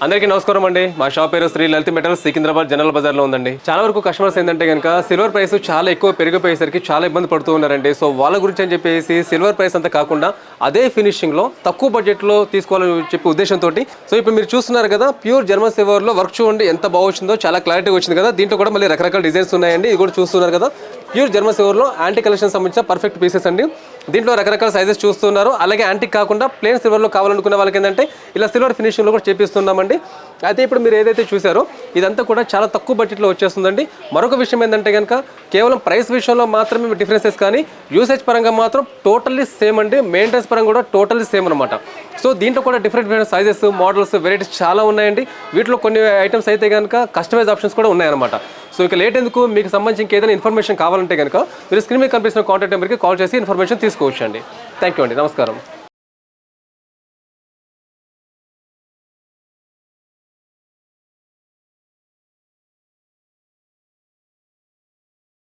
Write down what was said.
అందరికీ నమస్కారం అండి. మా షాప్ పేరు శ్రీ లలిత మెటల్స్, సికింద్రాబాద్ జనరల్ బజార్లో ఉందండి. చాలా వరకు కస్టమర్స్ ఏంటంటే కనుక సిల్వర్ ప్రైస్ చాలా ఎక్కువ పెరిగిపోయేసరికి చాలా ఇబ్బంది పడుతూ ఉన్నారండి. సో వాళ్ళ గురించి అని చెప్పేసి సిల్వర్ ప్రైస్ అంతా కాకుండా అదే ఫినిషింగ్లో తక్కువ బడ్జెట్లో తీసుకోవాలని చెప్పే ఉద్దేశంతో సో ఇప్పుడు మీరు చూస్తున్నారు కదా, ప్యూర్ జర్మన్ సిల్వర్లో వర్క్ చూడండి ఎంత బాగా వచ్చిందో, చాలా క్లారిటీ వచ్చింది కదా. దీంట్లో కూడా మళ్ళీ రకరకాల డిజైన్స్ ఉన్నాయండి. ఇది కూడా చూస్తున్నారు కదా, ప్యూర్ జర్మన్ సిల్వర్లో యాంటీ కలెక్షన్ సంబంధించిన పర్ఫెక్ట్ పీసెస్ అండి. దీంట్లో రకరకాల సైజెస్ చూస్తున్నారు. అలాగే యాంటిక్ కాకుండా ప్లేన్ సిల్వర్లో కావాలనుకున్న వాళ్ళకి ఏంటంటే ఇలా సిల్వర్ ఫినిషింగ్లో కూడా చేపిస్తున్నామండి. అయితే ఇప్పుడు మీరు ఏదైతే చూసారో ఇదంతా కూడా చాలా తక్కువ బడ్జెట్లో వచ్చేస్తుందండి. మరొక విషయం ఏంటంటే కనుక కేవలం ప్రైస్ విషయంలో మాత్రమే డిఫరెన్సెస్, కానీ యూసేజ్ పరంగా మాత్రం టోటల్లీ సేమ్ అండి. మెయింటెనెన్స్ పరంగా కూడా టోటల్లీ సేమ్ అనమాట. సో దీంట్లో కూడా డిఫరెంట్ సైజెస్, మోడల్స్, వెరైటీస్ చాలా ఉన్నాయండి. వీటిలో కొన్ని ఐటమ్స్ అయితే కనుక కస్టమైజ్ ఆప్షన్స్ కూడా ఉన్నాయన్నమాట. సో ఇక లేట్ ఎందుకు, మీకు సంబంధించి ఇంకేదైనా ఇన్ఫర్మేషన్ కావాలంటే కనుక మీరు స్క్రీన్ మీద కనిపిస్తున్న కాంటాక్ట్ నెంబర్కి కాల్ చేసి ఇన్ఫర్మేషన్ తీసుకోవచ్చు అండి. థ్యాంక్ యూ అండి. నమస్కారం.